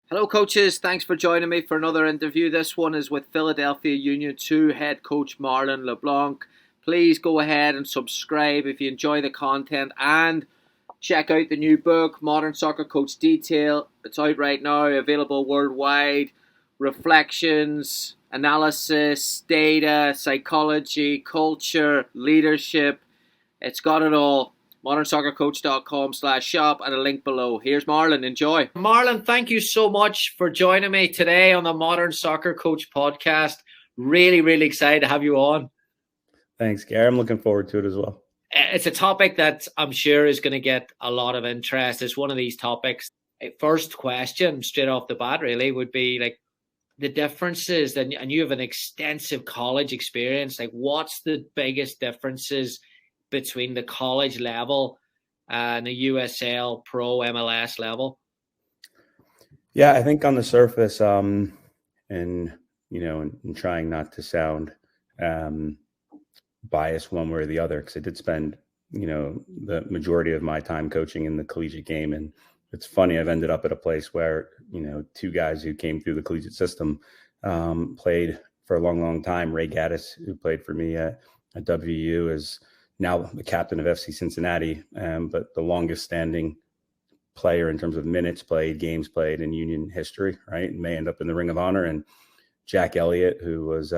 Hello, coaches. Thanks for joining me for another interview. This one is with Philadelphia Union 2 head coach Marlon LeBlanc. Please go ahead and subscribe if you enjoy the content and check out the new book, Modern Soccer Coach Detail. It's out right now, available worldwide. Reflections, analysis, data, psychology, culture, leadership. It's got it all. modernsoccercoach.com/shop and a link below. Here's Marlon. Enjoy. Marlon, thank you so much for joining me today on the Modern Soccer Coach podcast. Really excited to have you on. Thanks, Gary. I'm looking forward to it as well. It's a topic that I'm sure is going to get a lot of interest. It's one of these topics. First question, straight off the bat, really, would be like the differences, and you have an extensive college experience. Like, what's the biggest differences between the college level and the USL Pro MLS level? Yeah, I think on the surface, and trying not to sound biased one way or the other, because I did spend, the majority of my time coaching in the collegiate game. And it's funny, I've ended up at a place where, two guys who came through the collegiate system played for a long time. Ray Gaddis, who played for me at WU, is now the captain of FC Cincinnati, but the longest standing player in terms of minutes played, games played in Union history, right? And may end up in the Ring of Honor. And Jack Elliott, who was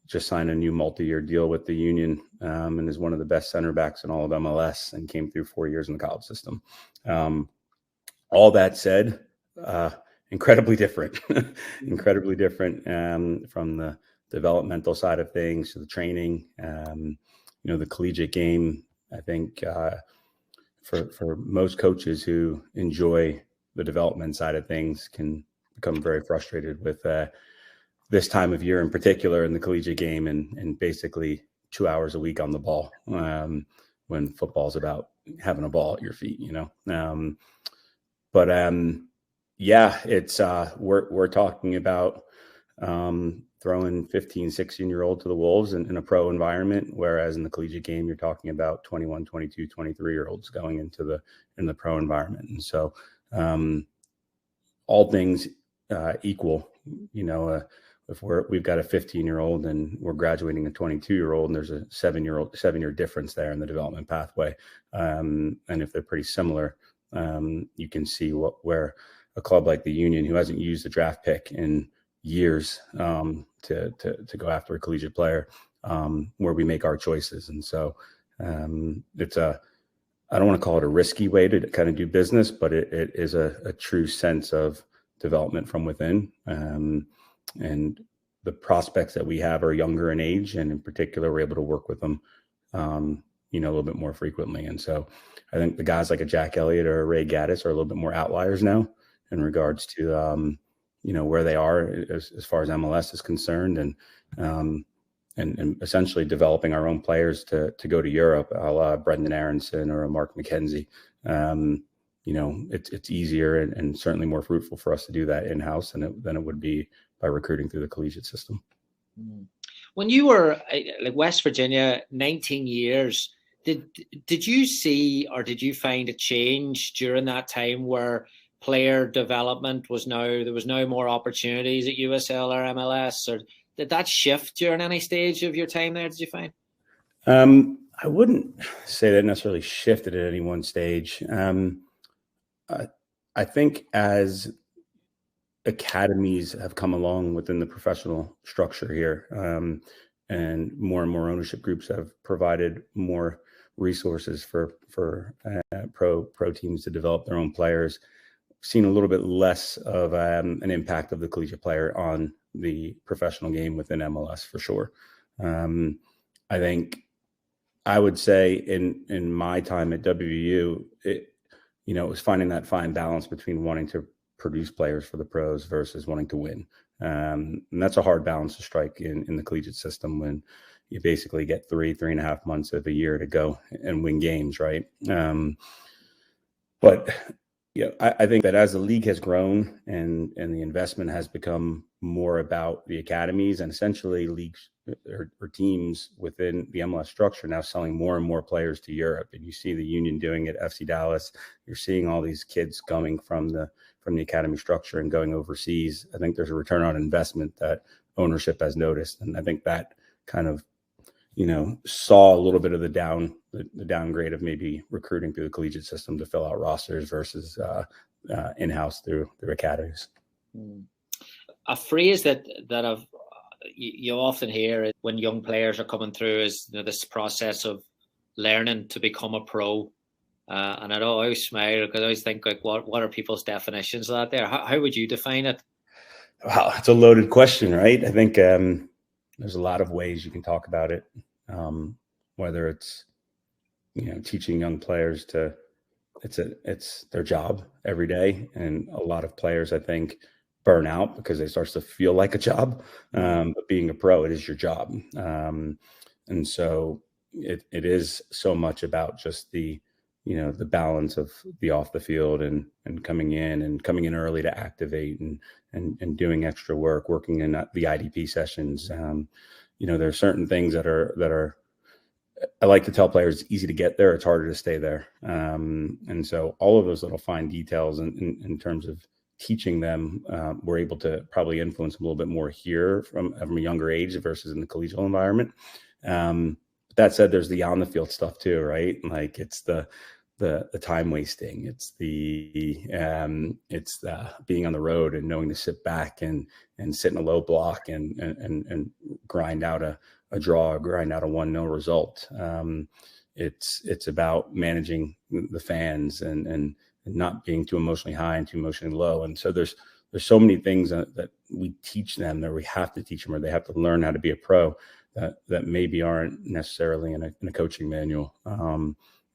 just signed a new multi-year deal with the Union and is one of the best center backs in all of MLS and came through 4 years in the college system. All that said, incredibly different, incredibly different from the developmental side of things to the training. The collegiate game, I think for most coaches who enjoy the development side of things can become very frustrated with this time of year in particular in the collegiate game and basically 2 hours a week on the ball when football's about having a ball at your feet, it's we're talking about throwing 15, 16-year-old to the wolves in a pro environment, whereas in the collegiate game, you're talking about 21, 22, 23-year-olds going into the pro environment. And so all things equal, if we've got a 15-year-old and we're graduating a 22-year-old and there's a 7-year difference there in the development pathway. And if they're pretty similar, you can see where a club like the Union, who hasn't used a draft pick in years to go after a collegiate player, where we make our choices. And so I don't want to call it a risky way to kind of do business, but it is a true sense of development from within. And the prospects that we have are younger in age, and in particular, we're able to work with them, a little bit more frequently. And so I think the guys like a Jack Elliott or a Ray Gaddis are a little bit more outliers now in regards to, where they are as far as MLS is concerned, and essentially developing our own players to go to Europe, a la Brendan Aronson or a Mark McKenzie. It's easier and certainly more fruitful for us to do that in-house than it would be by recruiting through the collegiate system. When you were like West Virginia, 19 years, did you see or did you find a change during that time where player development there was now more opportunities at USL or MLS, or did that shift during any stage of your time there, did you find? I wouldn't say that necessarily shifted at any one stage. I think as academies have come along within the professional structure here, and more ownership groups have provided more resources for pro teams to develop their own players, seen a little bit less of an impact of the collegiate player on the professional game within MLS for sure. I think I would say in my time at WU, it was finding that fine balance between wanting to produce players for the pros versus wanting to win. And that's a hard balance to strike in the collegiate system when you basically get 3.5 months of a year to go and win games, right? But I think that as the league has grown and the investment has become more about the academies and essentially leagues or teams within the MLS structure now selling more and more players to Europe, and you see the Union doing it, FC Dallas. You're seeing all these kids coming from the the academy structure and going overseas, I think there's a return on investment that ownership has noticed. And I think that kind of, saw a little bit of the downgrade of maybe recruiting through the collegiate system to fill out rosters versus in-house through academies. A phrase that you often hear when young players are coming through is this process of learning to become a pro. And I always smile because I always think, like, what are people's definitions of that there? How would you define it? Wow, it's a loaded question, right? I think there's a lot of ways you can talk about it, whether it's, teaching young players it's their job every day. And a lot of players, I think, burn out because it starts to feel like a job. But being a pro, it is your job. And so it is so much about just the balance of the off the field and coming in early to activate and doing extra work, working in the IDP sessions. There are certain things that are, I like to tell players, it's easy to get there, it's harder to stay there. And so all of those little fine details in terms of teaching them, we're able to probably influence them a little bit more here from a younger age versus in the collegial environment. That said, there's the on the field stuff too, right? Like it's the time wasting, it's the being on the road and knowing to sit back and sit in a low block and grind out a draw, grind out a 1-0 result. It's about managing the fans and not being too emotionally high and too emotionally low. And so there's so many things that we teach them, that we have to teach them, or they have to learn how to be a pro that maybe aren't necessarily in a coaching manual.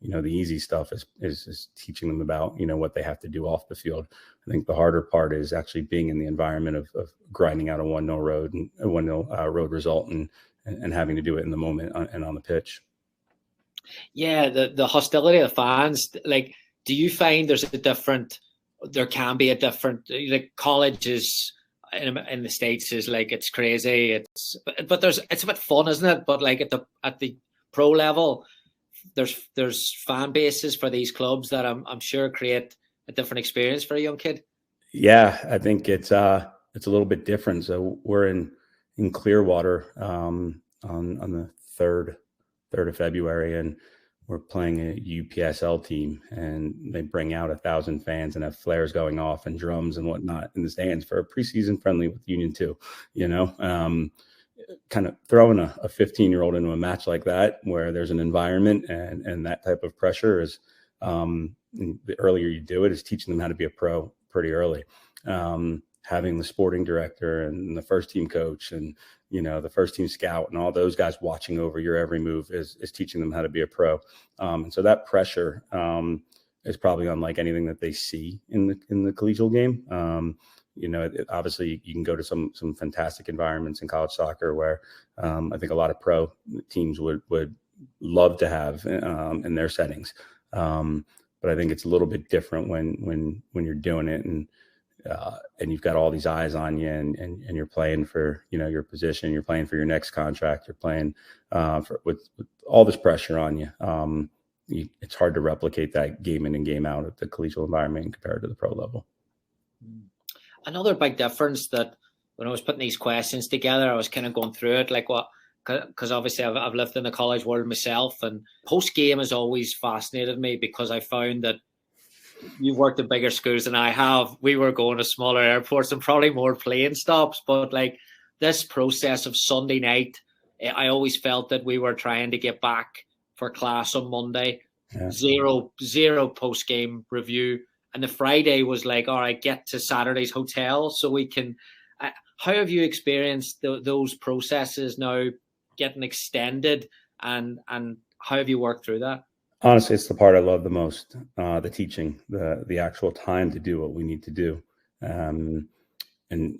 The easy stuff is teaching them about, what they have to do off the field. I think the harder part is actually being in the environment of grinding out a 1-0 road and a 1-0 road result and having to do it in the moment and on the pitch. Yeah, the hostility of the fans, like, do you find there can be a different, like, college in the States is like, it's crazy. But it's a bit fun, isn't it? But like at the pro level, there's fan bases for these clubs that I'm sure create a different experience for a young kid. Yeah, I think it's a little bit different. So we're in Clearwater on the 3rd of February, and we're playing a UPSL team, and they bring out 1,000 fans and have flares going off and drums and whatnot in the stands for a preseason friendly with Union 2, kind of throwing a 15-year-old into a match like that, where there's an environment and that type of pressure is, the earlier you do it, is teaching them how to be a pro pretty early. Having the sporting director and the first team coach and, the first team scout and all those guys watching over your every move is teaching them how to be a pro. And so that pressure is probably unlike anything that they see in the collegial game. Obviously you can go to some fantastic environments in college soccer where I think a lot of pro teams would love to have in their settings. But I think it's a little bit different when you're doing it and you've got all these eyes on you and you're playing for, your position, you're playing for your next contract, you're playing with all this pressure on you. It's hard to replicate that game in and game out at the collegial environment compared to the pro level. Another big difference that when I was putting these questions together, I was kind of going through it, like because obviously I've lived in the college world myself, and post-game has always fascinated me because I found that you've worked at bigger schools than I have. We were going to smaller airports and probably more plane stops, but like this process of Sunday night, I always felt that we were trying to get back for class on Monday, zero post-game review. And the Friday was like, all right, get to Saturday's hotel so we can. How have you experienced those processes now getting extended, and how have you worked through that? Honestly, it's the part I love the most, the teaching, the actual time to do what we need to do. And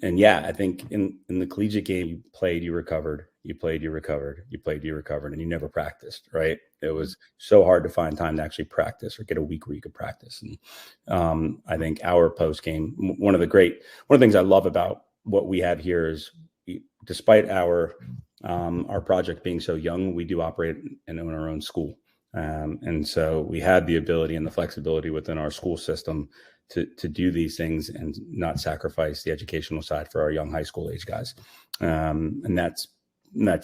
yeah, I think in the collegiate game, you played, you recovered, you played, you recovered, you played, you recovered, and you never practiced, right? It was so hard to find time to actually practice or get a week where you could practice. And I think our post game, one of the things I love about what we have here is, despite our project being so young, we do operate in our own school. And so we had the ability and the flexibility within our school system to do these things and not sacrifice the educational side for our young high school age guys. And that's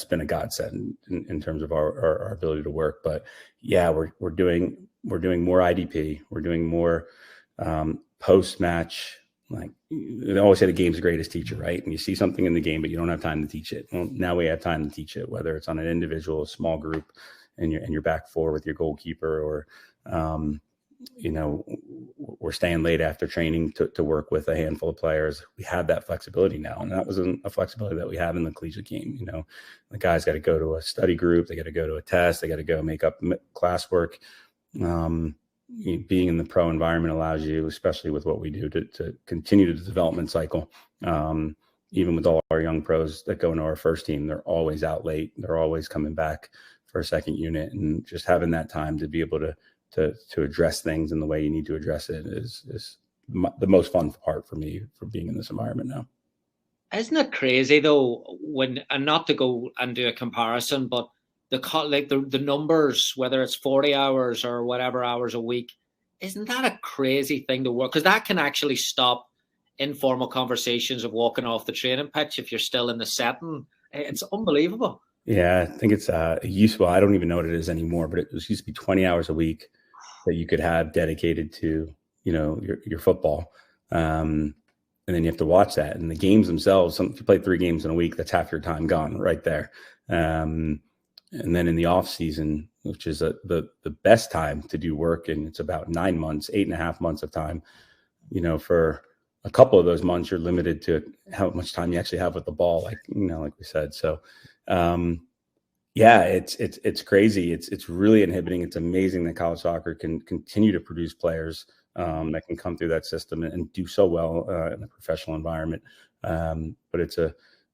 been a godsend in terms of our ability to work. But yeah, we're doing more IDP. We're doing more post match. Like they always say, the game's the greatest teacher, right? And you see something in the game, but you don't have time to teach it. Well, now we have time to teach it, whether it's on an individual, a small group, and you're back four with your goalkeeper, or we're staying late after training to work with a handful of players. We have that flexibility now, and that was a flexibility that we have in the collegiate game. The guys got to go to a study group, they got to go to a test, they got to go make up classwork. Being in the pro environment allows you, especially with what we do, to continue the development cycle. Even with all our young pros that go into our first team, they're always out late. They're always coming back for a second unit, and just having that time to be able to address things in the way you need to address it is the most fun part for me for being in this environment now. Isn't it crazy though, and not to go and do a comparison, but the numbers, whether it's 40 hours or whatever hours a week, isn't that a crazy thing to work? Because that can actually stop informal conversations of walking off the training pitch if you're still in the setting. It's unbelievable. Yeah, I think it's useful. I don't even know what it is anymore, but it used to be 20 hours a week that you could have dedicated to, your football. And then you have to watch that. And the games themselves, if you play 3 games in a week, that's half your time gone right there. And then in the off season, which is the best time to do work, and it's about 9 months, 8.5 months of time, for a couple of those months, you're limited to how much time you actually have with the ball, like we said. So, yeah, it's crazy. It's really inhibiting. It's amazing that college soccer can continue to produce players that can come through that system and do so well in a professional environment. But it's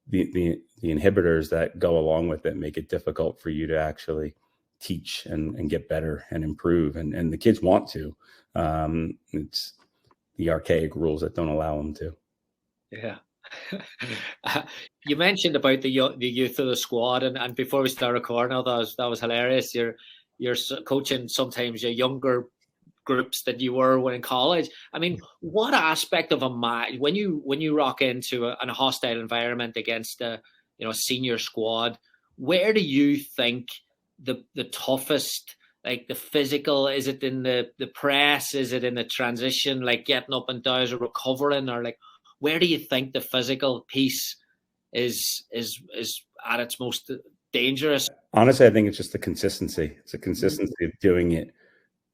the inhibitors that go along with it make it difficult for you to actually teach and get better and improve. And the kids want to. It's the archaic rules that don't allow them to. Yeah. You mentioned about the youth of the squad, and before we start recording, that was hilarious. You're coaching sometimes your younger groups than you were when in college. I mean, what aspect of a match when you rock into a hostile environment against a senior squad, where do you think the toughest, like the physical, is it in the press, is it in the transition, like getting up and down or recovering, or like where do you think the physical piece is at its most dangerous? Honestly, I think it's just the consistency. It's a consistency of doing it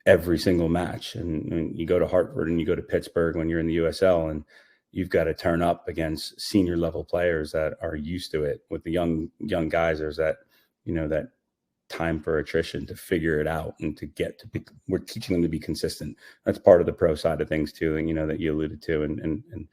every single match. And you go to Hartford and you go to Pittsburgh when you're in the USL, and you've got to turn up against senior level players that are used to it. With the young guys, there's that, that time for attrition to figure it out and to we're teaching them to be consistent. That's part of the pro side of things too. And, that you alluded to and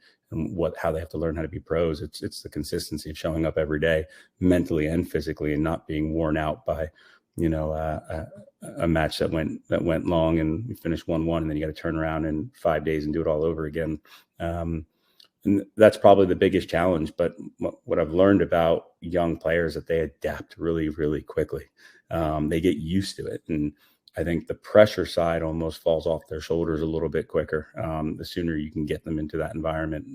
how they have to learn how to be pros. It's the consistency of showing up every day mentally and physically, and not being worn out by, a match that went long and we finished 1-1, and then you got to turn around in 5 days and do it all over again. And that's probably the biggest challenge. But what I've learned about young players, that they adapt really, really quickly. They get used to it. And I think the pressure side almost falls off their shoulders a little bit quicker the sooner you can get them into that environment.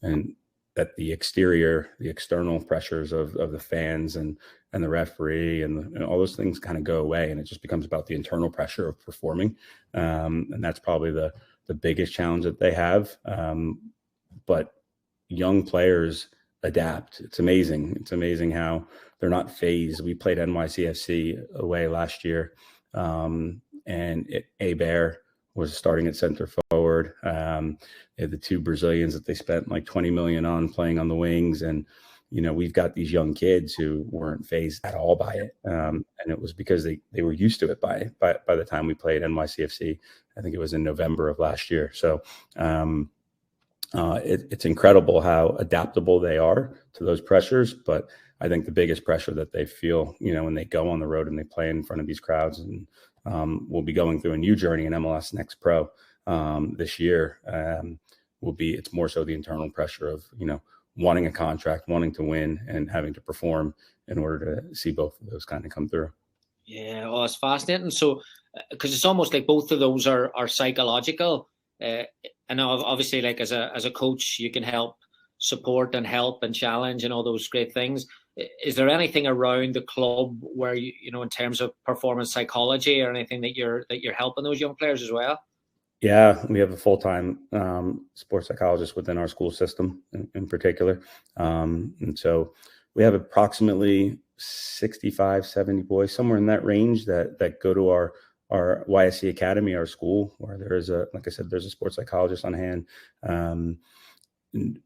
And that the external pressures of the fans and the referee and all those things kind of go away, and it just becomes about the internal pressure of performing. And that's probably the biggest challenge that they have. But young players adapt. It's amazing. It's amazing how they're not phased. We played NYCFC away last year, and Bear was starting at center forward. They had the 2 Brazilians that they spent like 20 million on playing on the wings. And, we've got these young kids who weren't phased at all by it. And it was because they were used to it by the time we played NYCFC. I think it was in November of last year. So it's incredible how adaptable they are to those pressures. But I think the biggest pressure that they feel, when they go on the road and they play in front of these crowds, and we'll be going through a new journey in MLS Next Pro this year. It's more so the internal pressure of, wanting a contract, wanting to win, and having to perform in order to see both of those kind of come through. Yeah, oh, it's fascinating. So, because it's almost like both of those are psychological, uh, and obviously, like as a coach, you can help support and help and challenge and all those great things. Is there anything around the club where you know in terms of performance psychology or anything that you're helping those young players as well? Yeah, we have a full-time sports psychologist within our school system in particular. And so we have approximately 65, 70 boys, somewhere in that range that go to our YSC Academy, our school, where there is like I said, there's a sports psychologist on hand. Um, and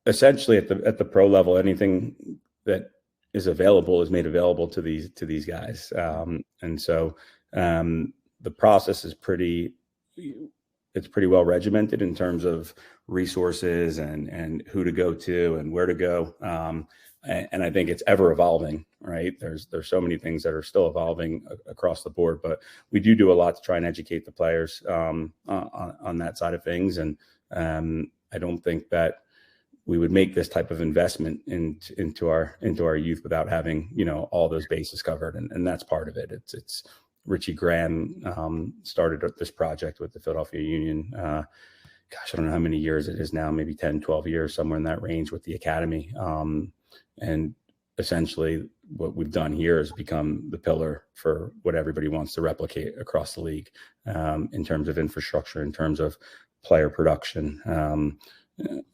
essentially at the pro level, anything that is available is made available to these guys. And so the process is pretty well regimented in terms of resources and who to go to and where to go. And I think it's ever evolving, right? There's so many things that are still evolving across the board, but we do a lot to try and educate the players on that side of things. And I don't think that we would make this type of investment into our youth without having, all those bases covered. And that's part of it. It's Richie Graham started this project with the Philadelphia Union. Gosh, I don't know how many years it is now, maybe 10, 12 years, somewhere in that range with the Academy. And essentially what we've done here is become the pillar for what everybody wants to replicate across the league, in terms of infrastructure, in terms of player production,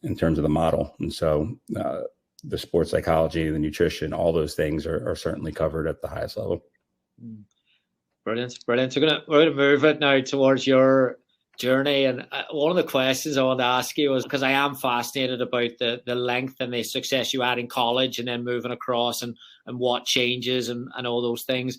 in terms of the model. And so the sports psychology, the nutrition, all those things are certainly covered at the highest level. Brilliant, brilliant. So we're gonna move it now towards your journey, and one of the questions I want to ask you was because I am fascinated about the length and the success you had in college, and then moving across, and what changes and all those things.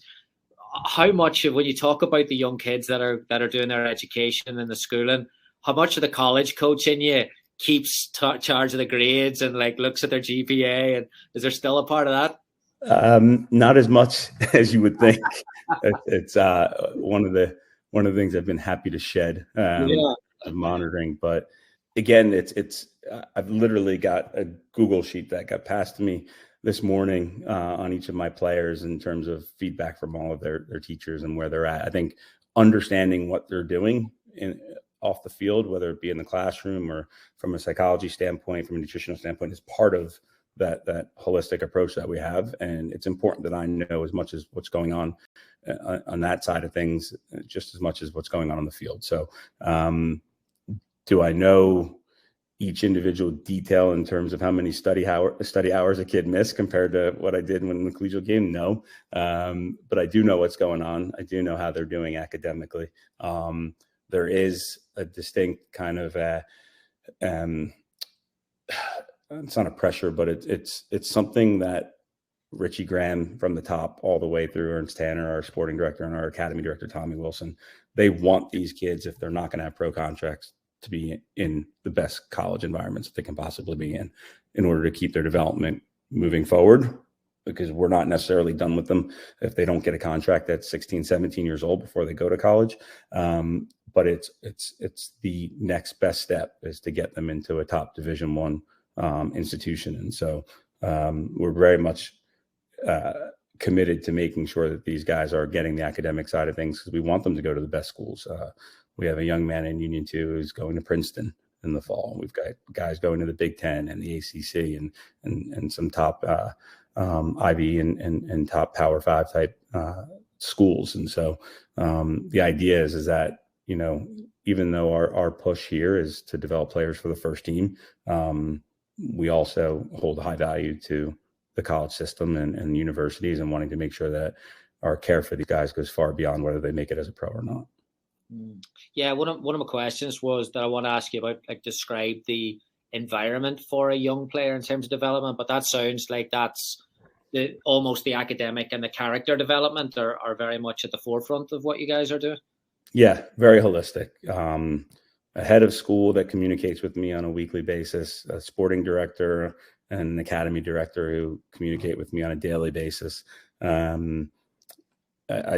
How much of when you talk about the young kids that are doing their education and the schooling, how much of the college coach in you keeps charge of the grades and like looks at their GPA, and is there still a part of that? Not as much as you would think. It's one of the things I've been happy to shed, Yeah. of monitoring. But again, it's I've literally got a Google sheet that got passed to me this morning on each of my players in terms of feedback from all of their teachers and where they're at. I think understanding what they're doing off the field, whether it be in the classroom or from a psychology standpoint, from a nutritional standpoint, is part of that holistic approach that we have. And it's important that I know as much as what's going on that side of things, just as much as what's going on the field. So do I know each individual detail in terms of how many study hours a kid missed compared to what I did when in the collegiate game? No. But I do know what's going on. I do know how they're doing academically. There is a distinct kind of it's not a pressure, but it's something that Richie Graham from the top all the way through Ernst Tanner, our sporting director, and our academy director, Tommy Wilson, they want these kids, if they're not going to have pro contracts, to be in the best college environments that they can possibly be in order to keep their development moving forward, because we're not necessarily done with them if they don't get a contract at 16, 17 years old before they go to college. But it's the next best step is to get them into a top Division I institution. And so we're very much committed to making sure that these guys are getting the academic side of things, because we want them to go to the best schools. We have a young man in Union 2 who's going to Princeton in the fall. We've got guys going to the Big Ten and the ACC and some top IB and top Power 5 type schools. And so the idea is that, even though our push here is to develop players for the first team, we also hold high value to the college system and universities, and wanting to make sure that our care for these guys goes far beyond whether they make it as a pro or not. Yeah, one of my questions was that I want to ask you about, like, describe the environment for a young player in terms of development, but that sounds like that's almost the academic and the character development are very much at the forefront of what you guys are doing. Yeah, very holistic. A head of school that communicates with me on a weekly basis, a sporting director and an academy director who communicate with me on a daily basis. I'd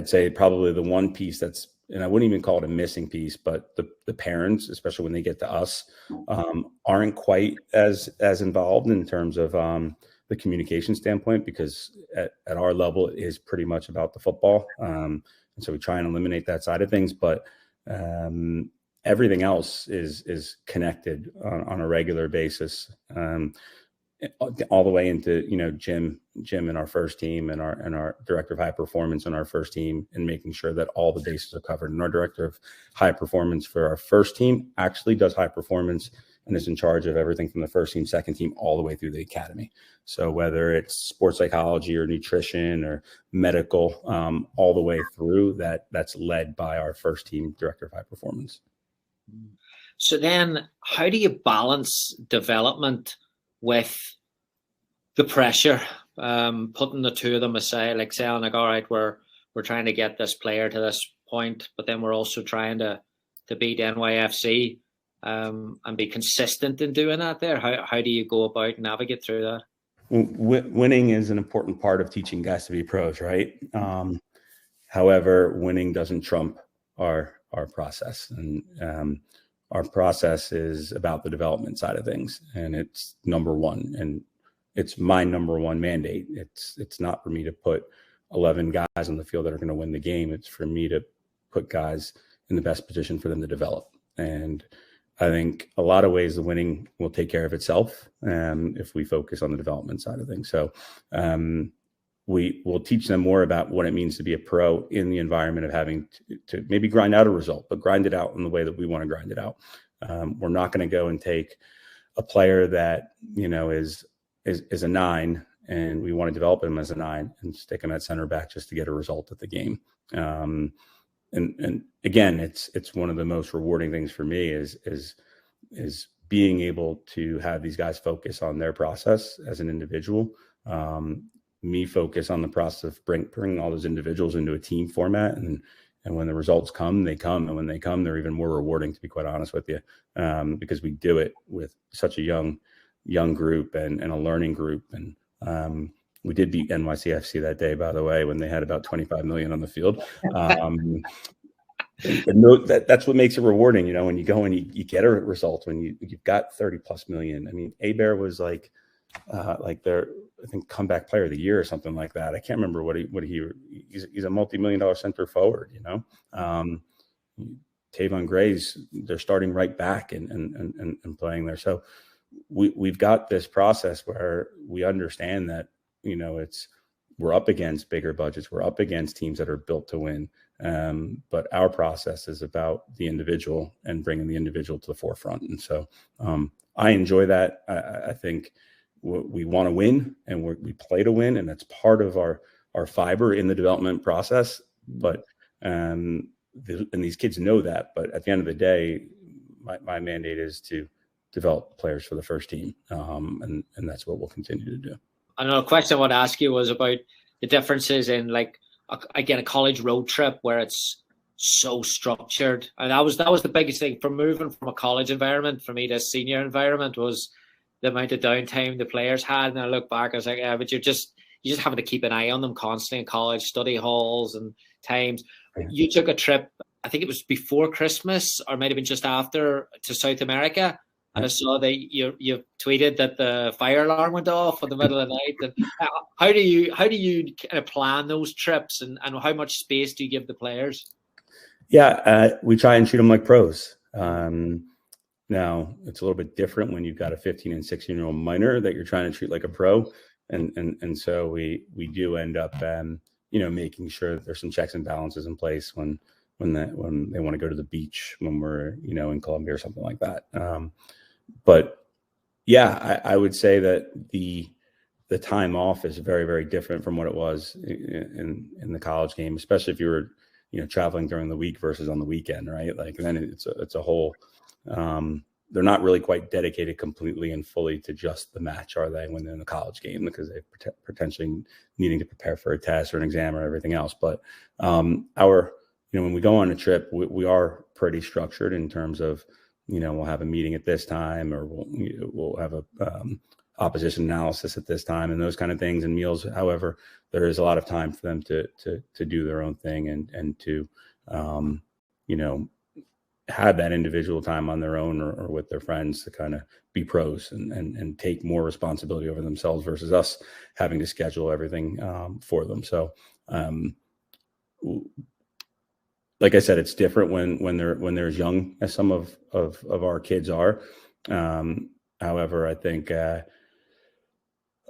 say probably the one piece that's, and I wouldn't even call it a missing piece, but the parents, especially when they get to us, aren't quite as involved in terms of the communication standpoint, because at our level it is pretty much about the football. And so we try and eliminate that side of things, but everything else is connected on a regular basis. All the way into, Jim and our first team, and our director of high performance on our first team, and making sure that all the bases are covered. And our director of high performance for our first team actually does high performance and is in charge of everything from the first team, second team, all the way through the academy. So whether it's sports psychology or nutrition or medical, all the way through, that's led by our first team director of high performance. So then how do you balance development with the pressure, putting the two of them aside, like saying, like, all right, we're trying to get this player to this point, but then we're also trying to beat NYFC, and be consistent in doing that there? How do you go about and navigate through that? Winning is an important part of teaching guys to be pros, right? However, winning doesn't trump our process. And our process is about the development side of things, and it's number one, and it's my number one mandate. It's not for me to put 11 guys on the field that are going to win the game. It's for me to put guys in the best position for them to develop. And I think a lot of ways the winning will take care of itself if we focus on the development side of things. So we will teach them more about what it means to be a pro in the environment of having to maybe grind out a result, but grind it out in the way that we want to grind it out. We're not going to go and take a player that, is a 9, and we want to develop him as a 9 and stick him at center back just to get a result at the game. And again, it's one of the most rewarding things for me is being able to have these guys focus on their process as an individual. Me focus on the process of bringing all those individuals into a team format, and when the results come, they come, and when they come, they're even more rewarding, to be quite honest with you, because we do it with such a young group and a learning group. And we did beat NYCFC that day, by the way, when they had about 25 million on the field. That's what makes it rewarding, when you go and you get a result, when you've got 30 plus million. I mean, Abear was like their, I think, comeback player of the year or something like that. I can't remember he's a multi-million-dollar center forward, Tavon Gray's, they're starting right back and playing there. So we've got this process where we understand that, we're up against bigger budgets. We're up against teams that are built to win. But our process is about the individual and bringing the individual to the forefront. And so I enjoy that. I think we want to win, and we play to win, and that's part of our fiber in the development process. But and these kids know that. But at the end of the day, my mandate is to develop players for the first team, and that's what we'll continue to do. Another question I want to ask you was about the differences in, like, again, a college road trip where it's so structured. And that was the biggest thing for moving from a college environment for me to a senior environment, was the amount of downtime the players had. And I look back, I was like, yeah, but you're just having to keep an eye on them constantly in college, study halls and times. Yeah. You took a trip, I think it was before Christmas, or might have been just after, to South America. And I saw that you tweeted that the fire alarm went off in the middle of the night. And how do you kind of plan those trips, and how much space do you give the players? Yeah, we try and treat them like pros. Now it's a little bit different when you've got a 15 and 16-year-old minor that you're trying to treat like a pro, and so we do end up making sure that there's some checks and balances in place when they want to go to the beach when we're in Colombia or something like that. But yeah, I would say that the time off is very, very different from what it was in the college game, especially if you were traveling during the week versus on the weekend, right? Like, then it's a whole. They're not really quite dedicated completely and fully to just the match, are they, when they're in the college game, because they're potentially needing to prepare for a test or an exam or everything else. But when we go on a trip, we are pretty structured in terms of, we'll have a meeting at this time, or we'll have a opposition analysis at this time, and those kind of things, and meals. However, there is a lot of time for them to do their own thing and to, have that individual time on their own or with their friends to kind of be pros and take more responsibility over themselves versus us having to schedule everything for them. So, like I said, it's different when they're as young as some of our kids are. However, I think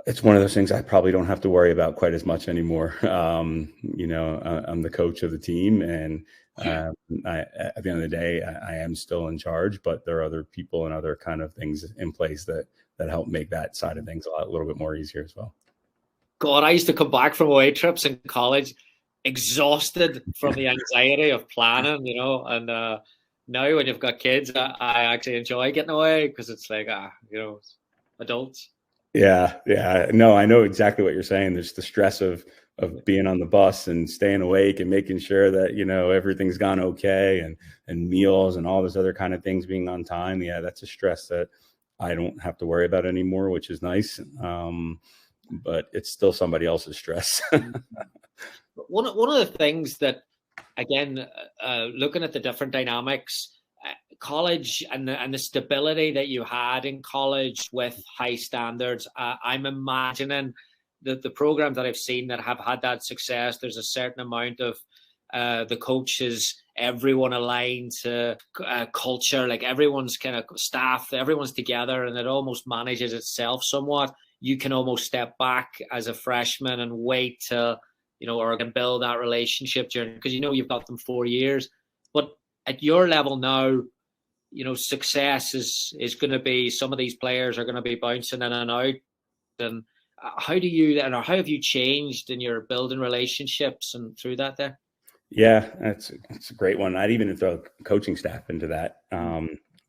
it's one of those things I probably don't have to worry about quite as much anymore. I'm the coach of the team, and at the end of the day, I am still in charge, but there are other people and other kind of things in place that help make that side of things a little bit more easier as well. God, I used to come back from away trips in college exhausted from the anxiety of planning, and now when you've got kids, I actually enjoy getting away because it's like, adults. Yeah. No, I know exactly what you're saying. There's the stress of being on the bus and staying awake and making sure that, everything's gone okay and meals and all those other kind of things being on time. Yeah, that's a stress that I don't have to worry about anymore, which is nice. But it's still somebody else's stress. One of the things that, again, looking at the different dynamics, college and the stability that you had in college with high standards, I'm imagining that the programs that I've seen that have had that success, there's a certain amount of the coaches, everyone aligned to culture, like everyone's kind of staff, everyone's together, and it almost manages itself somewhat. You can almost step back as a freshman and wait to, or can build that relationship during, because you've got them 4 years. But at your level now, success is going to be, some of these players are going to be bouncing in and out. And how have you changed in your building relationships and through that there? Yeah, that's a great one. I'd even throw coaching staff into that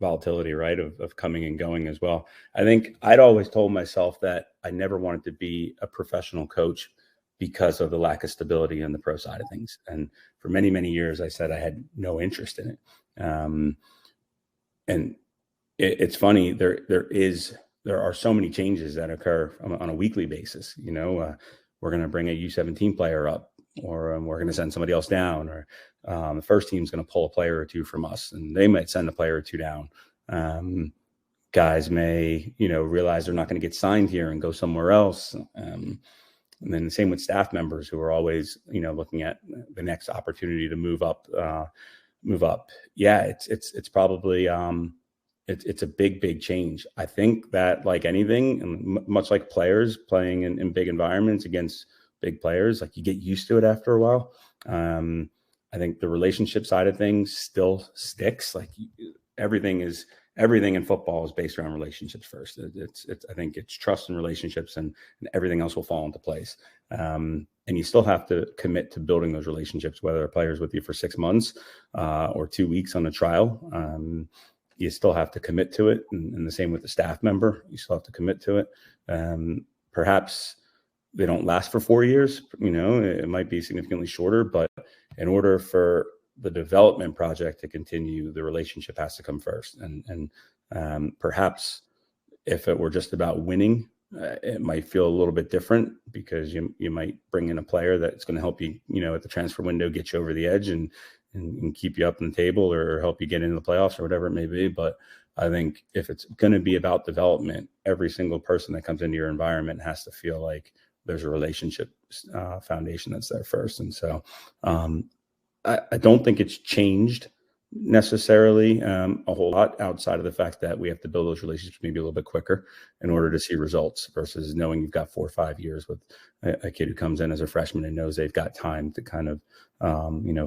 volatility, right, of coming and going as well. I think I'd always told myself that I never wanted to be a professional coach because of the lack of stability on the pro side of things. And for many, many years, I said I had no interest in it. And it's funny, there are so many changes that occur on a weekly basis. We're going to bring a U17 player up, or we're going to send somebody else down, or the first team's going to pull a player or two from us, and they might send a player or two down. Guys may, realize they're not going to get signed here and go somewhere else. And then the same with staff members who are always, looking at the next opportunity to move up. Yeah, it's probably it's a big change. I think that, like anything, and much like players playing in big environments against big players, like you get used to it after a while. I think the relationship side of things still sticks. Like everything in football is based around relationships first. I think it's trust and relationships, and everything else will fall into place. And you still have to commit to building those relationships, whether a player's with you for 6 months or 2 weeks on a trial. You still have to commit to it. And the same with the staff member. You still have to commit to it. Perhaps they don't last for 4 years. It might be significantly shorter, but in order for the development project to continue, the relationship has to come first. And perhaps if it were just about winning, it might feel a little bit different, because you might bring in a player that's going to help you, at the transfer window, get you over the edge and keep you up on the table, or help you get into the playoffs, or whatever it may be. But I think if it's going to be about development, every single person that comes into your environment has to feel like there's a relationship foundation that's there first. And so I don't think it's changed necessarily a whole lot, outside of the fact that we have to build those relationships maybe a little bit quicker in order to see results, versus knowing you've got 4 or 5 years with a kid who comes in as a freshman and knows they've got time to kind of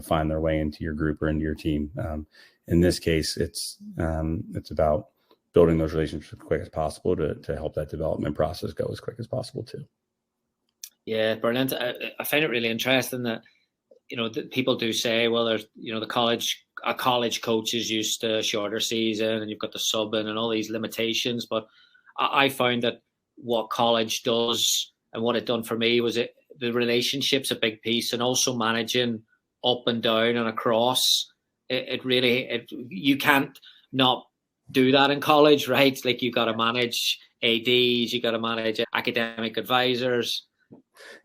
find their way into your group or into your team. In this case, it's about building those relationships as quick as possible to help that development process go as quick as possible too. Yeah, brilliant. I find it really interesting that people do say, well, there's the college coach is used to a shorter season, and you've got the subbing and all these limitations. But I found that what college does, and what it done for me, was the relationship's a big piece, and also managing up and down and across. You can't not do that in college, right? Like, you got to manage ADs, you got to manage academic advisors,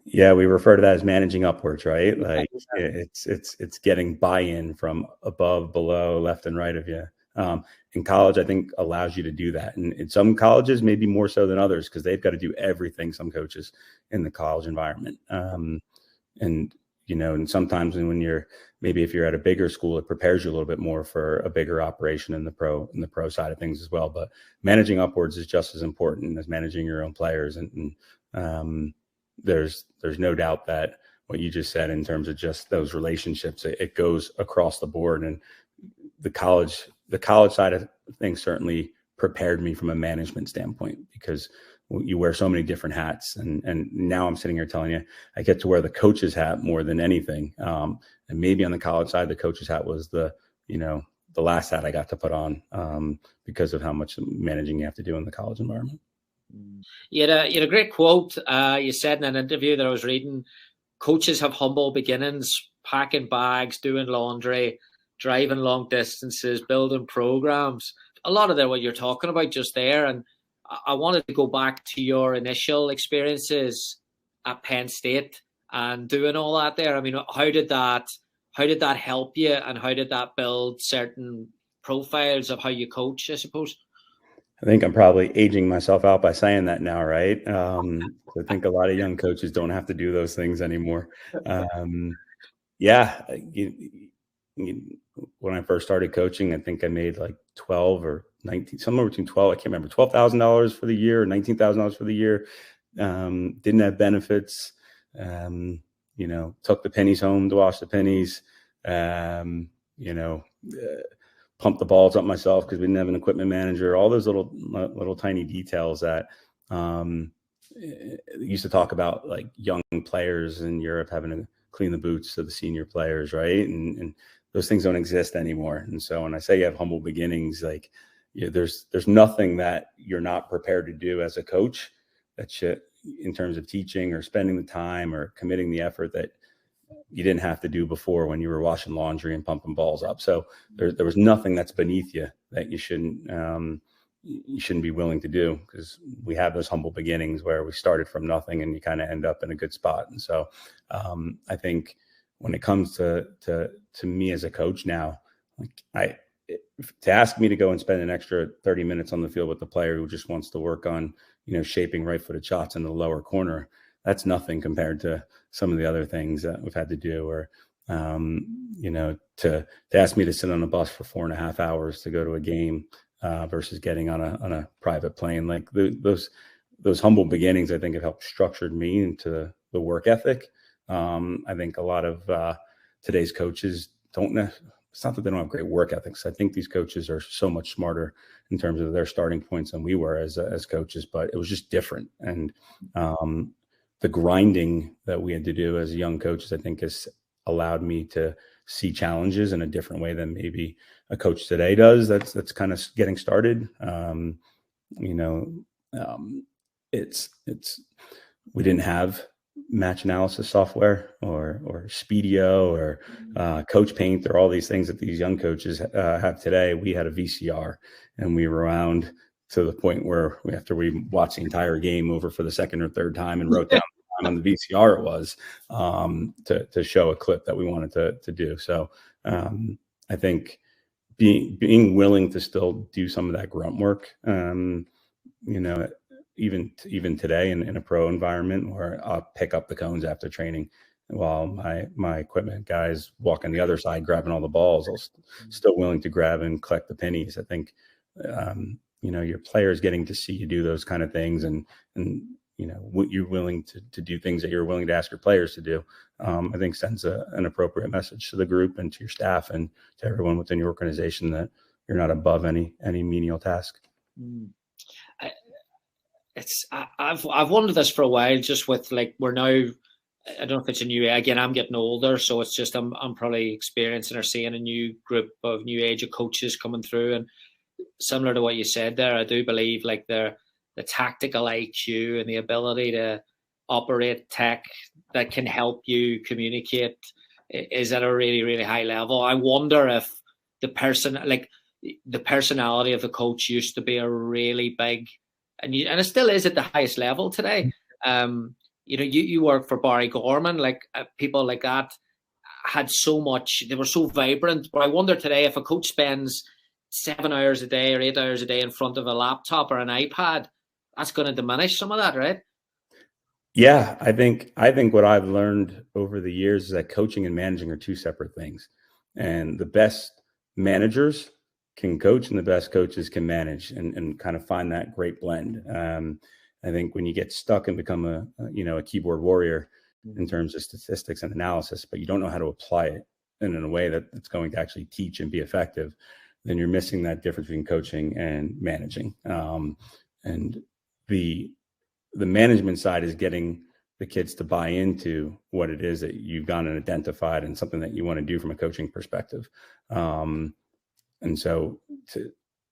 Yeah, we refer to that as managing upwards, right? Like it's getting buy-in from above, below, left, and right of you. In college, I think allows you to do that, and in some colleges, maybe more so than others, because they've got to do everything. Some coaches in the college environment, and and sometimes when you're maybe if you're at a bigger school, it prepares you a little bit more for a bigger operation in the pro side of things as well. But managing upwards is just as important as managing your own players, and there's no doubt that what you just said in terms of just those relationships, it goes across the board. And the college side of things certainly prepared me from a management standpoint, because you wear so many different hats, and now I'm sitting here telling you I get to wear the coach's hat more than anything. And maybe on the college side, the coach's hat was the last hat I got to put on, because of how much managing you have to do in the college environment. You had a great quote. You said in an interview that I was reading, coaches have humble beginnings, packing bags, doing laundry, driving long distances, building programs. A lot of what you're talking about just there. And I wanted to go back to your initial experiences at Penn State and doing all that there. I mean, how did that help you, and how did that build certain profiles of how you coach, I suppose? I think I'm probably aging myself out by saying that now, right? I think a lot of young coaches don't have to do those things anymore. Yeah, when I first started coaching, I think I made like 12 or 19, somewhere between 12. I can't remember, $12,000 for the year, or $19,000 for the year. Didn't have benefits. Took the pennies home to wash the pennies. Pump the balls up myself because we didn't have an equipment manager. All those little tiny details that used to talk about, like young players in Europe having to clean the boots of the senior players, right? And those things don't exist anymore. And so when I say you have humble beginnings, like there's nothing that you're not prepared to do as a coach in terms of teaching or spending the time or committing the effort that you didn't have to do before when you were washing laundry and pumping balls up. So there was nothing that's beneath you that you shouldn't be willing to do, because we have those humble beginnings where we started from nothing and you kind of end up in a good spot. And so I think when it comes to me as a coach now, like to ask me to go and spend an extra 30 minutes on the field with the player who just wants to work on, shaping right-footed shots in the lower corner, that's nothing compared to some of the other things that we've had to do. Or, to ask me to sit on a bus for 4.5 hours to go to a game versus getting on a private plane, like those humble beginnings, I think have helped structured me into the work ethic. I think a lot of today's coaches it's not that they don't have great work ethics. I think these coaches are so much smarter in terms of their starting points than we were as coaches, but it was just different. And the grinding that we had to do as young coaches, I think, has allowed me to see challenges in a different way than maybe a coach today does. That's kind of getting started. It's we didn't have match analysis software or Speedio or Coach Paint or all these things that these young coaches have today. We had a VCR, and we were around to the point where after we watched the entire game over for the second or third time and wrote down the time on the VCR it was to show a clip that we wanted to do. So I think being willing to still do some of that grunt work, even today in a pro environment where I'll pick up the cones after training while my equipment guys walk on the other side grabbing all the balls, I'm still willing to grab and collect the pennies. I think your players getting to see you do those kind of things, and what you're willing to do, things that you're willing to ask your players to do, I think sends an appropriate message to the group and to your staff and to everyone within your organization that you're not above any menial task. I've wondered this for a while, just with we're now, I don't know if it's a new, again, I'm getting older, so it's just I'm probably experiencing or seeing a new group of new age of coaches coming through, and similar to what you said there, I do believe the tactical IQ and the ability to operate tech that can help you communicate is at a really, really high level. I wonder if the personality of the coach used to be a really big, and it still is at the highest level today. you work for Barry Gorman, like people like that had so much, they were so vibrant. But I wonder today if a coach spends 7 hours a day or 8 hours a day in front of a laptop or an iPad, that's going to diminish some of that, right? Yeah, I think what I've learned over the years is that coaching and managing are two separate things. And the best managers can coach and the best coaches can manage, and kind of find that great blend. I think when you get stuck and become a keyboard warrior in terms of statistics and analysis, but you don't know how to apply it in a way that it's going to actually teach and be effective, then you're missing that difference between coaching and managing. And the management side is getting the kids to buy into what it is that you've gone and identified and something that you want to do from a coaching perspective. And so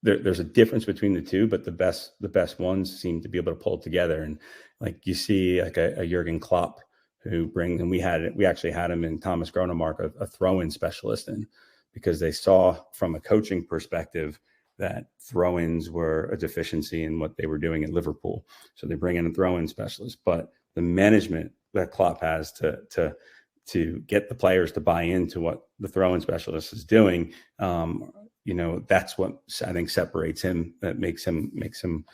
there's a difference between the two, but the best ones seem to be able to pull it together. And like you see like a Jurgen Klopp who and we actually had him in Thomas Gronemark, a throw-in specialist, and because they saw from a coaching perspective that throw-ins were a deficiency in what they were doing at Liverpool. So they bring in a throw-in specialist, but the management that Klopp has to get the players to buy into what the throw-in specialist is doing, that's what I think separates him, that makes him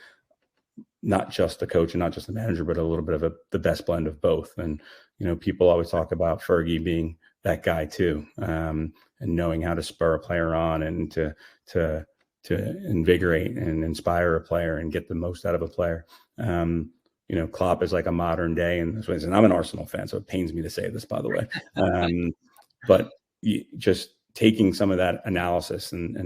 not just a coach and not just a manager, but a little bit of the best blend of both. And, people always talk about Fergie being that guy too, and knowing how to spur a player on and to invigorate and inspire a player and get the most out of a player. Klopp is like a modern day in this way. And I'm an Arsenal fan, so it pains me to say this, by the way. But just taking some of that analysis and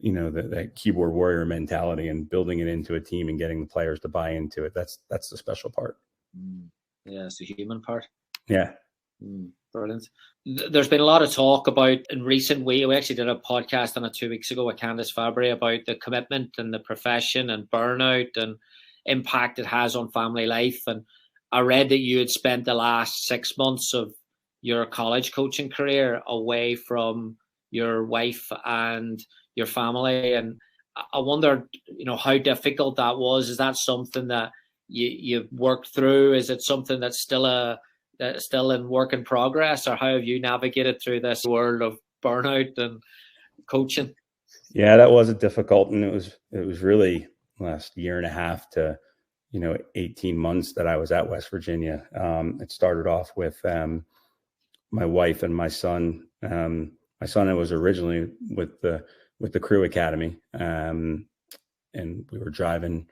that keyboard warrior mentality and building it into a team and getting the players to buy into it. That's the special part. Yeah, it's the human part. Yeah. Brilliant. There's been a lot of talk about in recent weeks. We actually did a podcast on it 2 weeks ago with Candice Fabry about the commitment and the profession and burnout and impact it has on family life. And I read that you had spent the last 6 months of your college coaching career away from your wife and your family. And I wondered, how difficult that was. Is that something that you worked through? Is it something that's still in work in progress, or how have you navigated through this world of burnout and coaching? Yeah, that was difficult, and it was really last year and a half to 18 months that I was at West Virginia. It started off with my wife and my son. My son was originally with the Crew Academy, and we were driving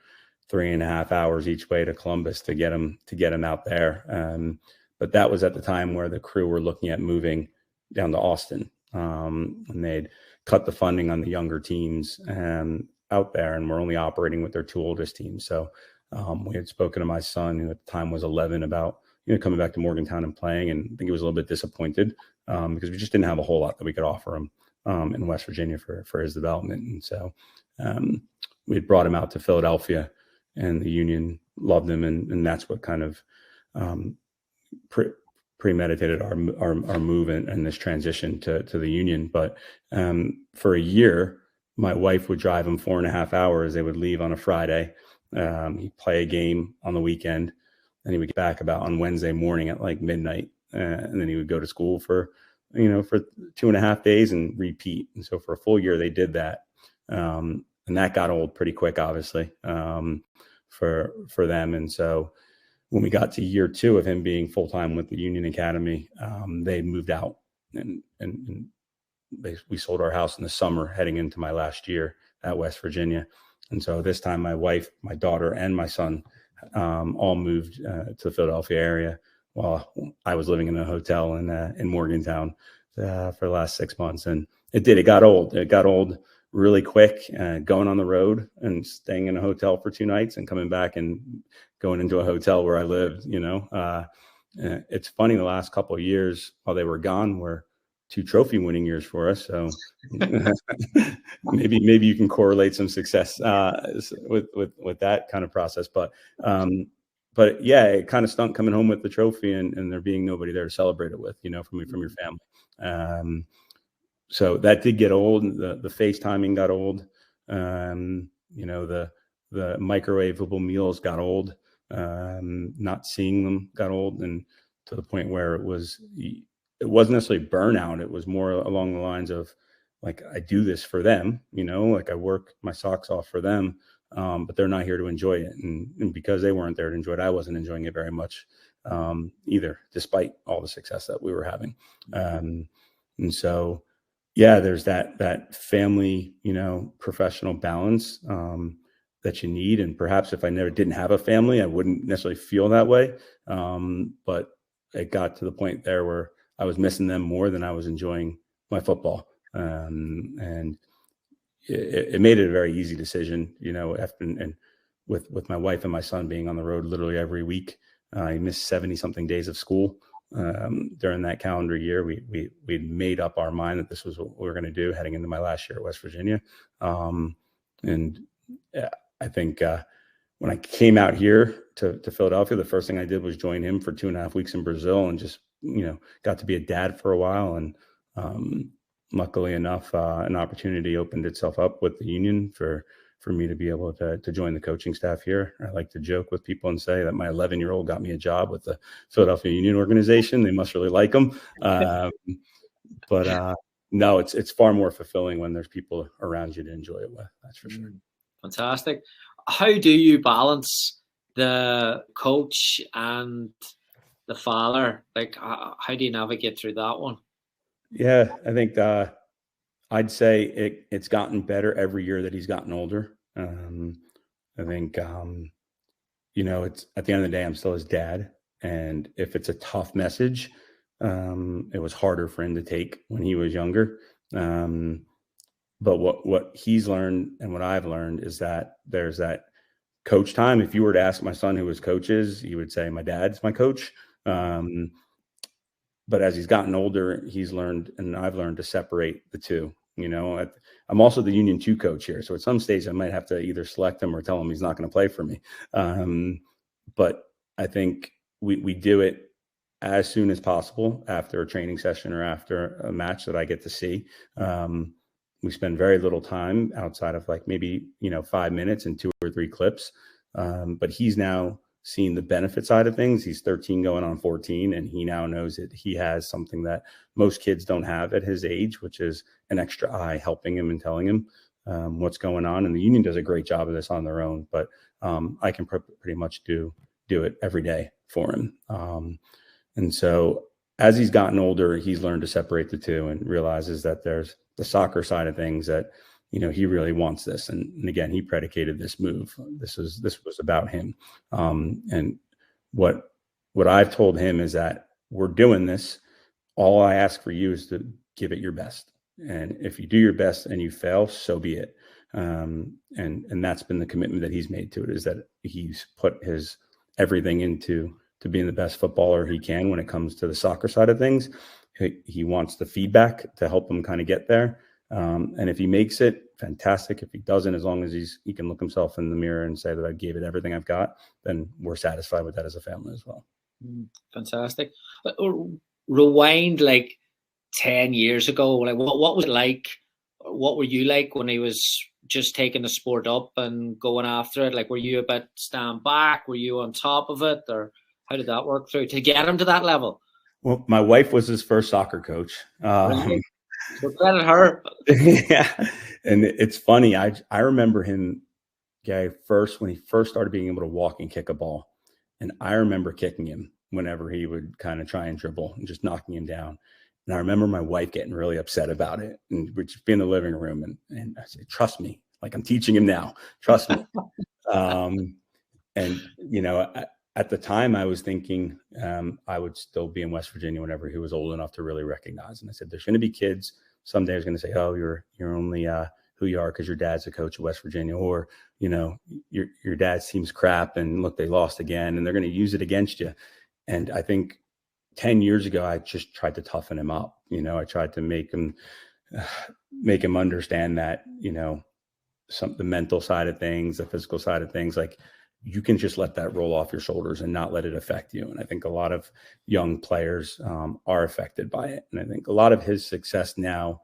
3.5 hours each way to Columbus to get him out there. But that was at the time where the Crew were looking at moving down to Austin, and they'd cut the funding on the younger teams out there, and we're only operating with their 2 oldest teams. So we had spoken to my son, who at the time was 11, about coming back to Morgantown and playing, and I think he was a little bit disappointed because we just didn't have a whole lot that we could offer him in West Virginia for his development. And so we had brought him out to Philadelphia, and the Union loved him, and that's what kind of premeditated our move and this transition to the Union. But for a year, my wife would drive him 4.5 hours. They would leave on a Friday. He'd play a game on the weekend, and he would get back about on Wednesday morning at like midnight. And then he would go to school for 2.5 days and repeat. And so for a full year, they did that. And that got old pretty quick, obviously, for them. And so when we got to year 2 of him being full-time with the Union Academy, they moved out, and we sold our house in the summer heading into my last year at West Virginia. And so this time my wife, my daughter, and my son all moved to the Philadelphia area while I was living in a hotel in Morgantown for the last 6 months. And it got old. It got old really quick, going on the road and staying in a hotel for 2 nights and coming back and going into a hotel where I lived. It's funny, the last couple of years while they were gone were 2 trophy winning years for us. So maybe you can correlate some success with that kind of process. But yeah, it kind of stunk coming home with the trophy and there being nobody there to celebrate it with, from your family. So that did get old. The FaceTiming got old. The microwavable meals got old. not seeing them got old, and to the point where it wasn't necessarily burnout. It was more along the lines of, like, I do this for them, like I work my socks off for them, but they're not here to enjoy it. And because they weren't there to enjoy it, I wasn't enjoying it very much either, despite all the success that we were having. And so, yeah, there's that family, professional balance that you need. And perhaps if I never didn't have a family, I wouldn't necessarily feel that way. But it got to the point there where I was missing them more than I was enjoying my football. And it made it a very easy decision, and with my wife and my son being on the road literally every week. I missed 70 something days of school during that calendar year. We'd made up our mind that this was what we were going to do heading into my last year at West Virginia. And I think when I came out here to Philadelphia, the first thing I did was join him for 2.5 weeks in Brazil, and just, got to be a dad for a while. And luckily enough, an opportunity opened itself up with the union for me to be able to join the coaching staff here. I like to joke with people and say that my 11-year-old got me a job with the Philadelphia Union organization. They must really like him. But no, it's far more fulfilling when there's people around you to enjoy it with. That's for sure. Fantastic. How do you balance the coach and the father? Like, how do you navigate through that one? Yeah, I think I'd say it's gotten better every year that he's gotten older. I think, it's at the end of the day, I'm still his dad. And if it's a tough message, it was harder for him to take when he was younger. But what he's learned and what I've learned is that there's that coach time. If you were to ask my son who his coach is, he would say, my dad's my coach. But as he's gotten older, he's learned, and I've learned, to separate the two. I'm also the Union 2 coach here. So at some stage I might have to either select him or tell him he's not going to play for me. But I think we do it as soon as possible after a training session or after a match that I get to see. We spend very little time outside of maybe 5 minutes and 2 or 3 clips. But he's now seen the benefit side of things. He's 13 going on 14, and he now knows that he has something that most kids don't have at his age, which is an extra eye helping him and telling him what's going on. And the union does a great job of this on their own, but I can pretty much do it every day for him. And so as he's gotten older, he's learned to separate the two and realizes that there's the soccer side of things that, he really wants this. And again, he predicated this move. This was about him. And what I've told him is that we're doing this. All I ask for you is to give it your best. And if you do your best and you fail, so be it. And that's been the commitment that he's made to it, is that he's put his everything into being the best footballer he can when it comes to the soccer side of things. He wants the feedback to help him kind of get there. And if he makes it, fantastic. If he doesn't, as long as he can look himself in the mirror and say that I gave it everything I've got, then we're satisfied with that as a family as well. Fantastic. Rewind 10 years ago. What was it like? What were you like when he was just taking the sport up and going after it? Were you a bit stand back? Were you on top of it? Or how did that work through to get him to that level? Well, my wife was his first soccer coach. Really? So credit her. Yeah. And it's funny. I remember him, when he first started being able to walk and kick a ball. And I remember kicking him whenever he would kind of try and dribble and just knocking him down. And I remember my wife getting really upset about it. And we'd just be in the living room. And I said, trust me, I'm teaching him now. Trust me. At the time I was thinking I would still be in West Virginia whenever he was old enough to really recognize. And I said, there's going to be kids someday who's going to say, oh, you're only who you are because your dad's a coach of West Virginia, or, your dad's team's crap and look, they lost again, and they're going to use it against you. And I think 10 years ago, I just tried to toughen him up. I tried to make him understand that, the mental side of things, the physical side of things, you can just let that roll off your shoulders and not let it affect you. And I think a lot of young players are affected by it. And I think a lot of his success now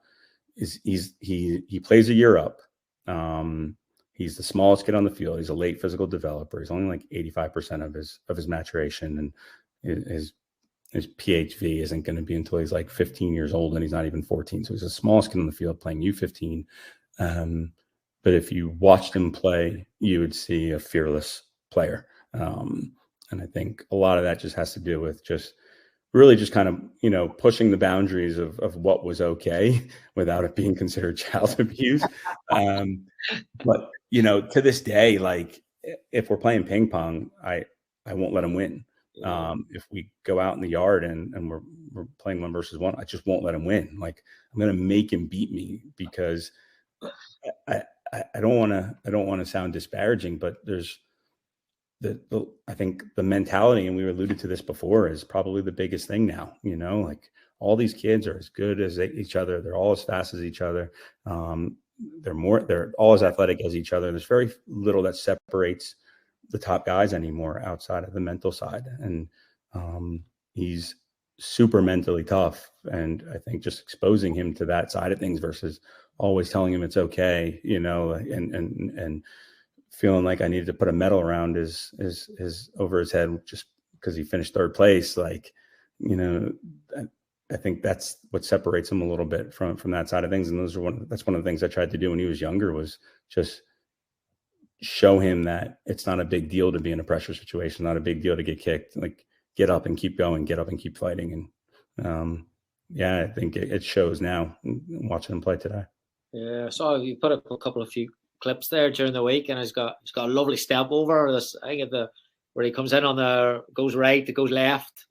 is he plays a year up. He's the smallest kid on the field. He's a late physical developer. He's only like 85% of his maturation, and his PHV isn't going to be until he's like 15 years old, and he's not even 14. So he's the smallest kid on the field playing U15. But if you watched him play, you would see a fearless player. And I think a lot of that just has to do with just really just kind of, pushing the boundaries of what was okay without it being considered child abuse. But, to this day, like if we're playing ping pong, I won't let him win. If we go out in the yard and we're playing 1-versus-1, I just won't let him win. Like I'm going to make him beat me, because I don't want to sound disparaging, but there's I think the mentality, and we alluded to this before, is probably the biggest thing now. Like all these kids are as good as each other. They're all as fast as each other. They're all as athletic as each other. There's very little that separates the top guys anymore outside of the mental side. And he's super mentally tough. And I think just exposing him to that side of things versus always telling him it's okay, and feeling like I needed to put a medal around his over his head just because he finished third place. Like, I think that's what separates him a little bit from that side of things. And that's one of the things I tried to do when he was younger, was just show him that it's not a big deal to be in a pressure situation, not a big deal to get kicked. Like, get up and keep going, get up and keep fighting. And I think it shows now watching him play today. Yeah, so you put up a few clips there during the week, and he's got a lovely step over this. I think where he comes in on goes right, it goes left,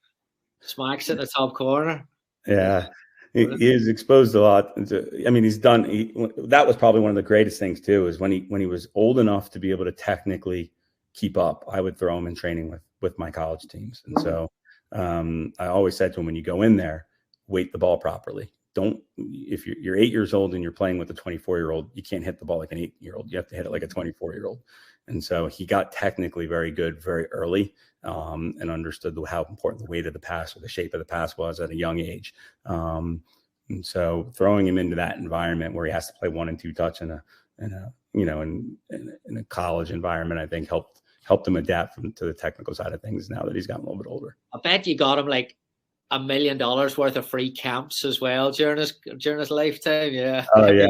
smacks it in the top corner. Yeah, he is exposed a lot. He's done. That was probably one of the greatest things too, is when he was old enough to be able to technically keep up. I would throw him in training with my college teams, and so I always said to him, when you go in there, weight the ball properly. If you're 8 years old and you're playing with a 24-year-old, you can't hit the ball like an 8-year-old. You have to hit it like a 24-year-old. And so he got technically very good very early, and understood how important the weight of the pass or the shape of the pass was at a young age. And so throwing him into that environment where he has to play 1 and 2 touch in a college environment, I think helped him adapt to the technical side of things now that he's gotten a little bit older. I bet you got him like $1 million worth of free camps as well during his lifetime. Yeah. Oh yeah.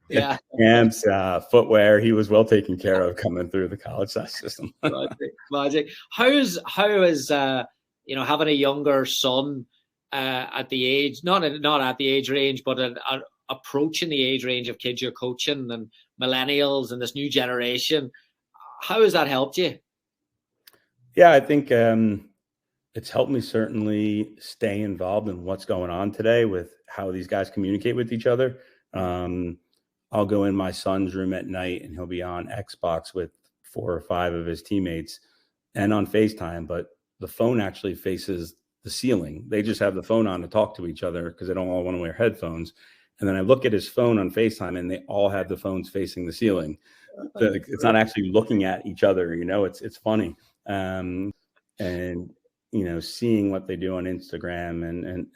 Yeah. Camps, footwear. He was well taken care of coming through the college system. Magic. How is having a younger son at the age, not at the age range, but approaching the age range of kids you're coaching and millennials and this new generation? How has that helped you? Yeah, I think it's helped me certainly stay involved in what's going on today with how these guys communicate with each other. I'll go in my son's room at night and he'll be on Xbox with 4 or 5 of his teammates and on FaceTime, but the phone actually faces the ceiling. They just have the phone on to talk to each other because they don't all want to wear headphones. And then I look at his phone on FaceTime and they all have the phones facing the ceiling. It's not actually looking at each other, it's funny. And seeing what they do on Instagram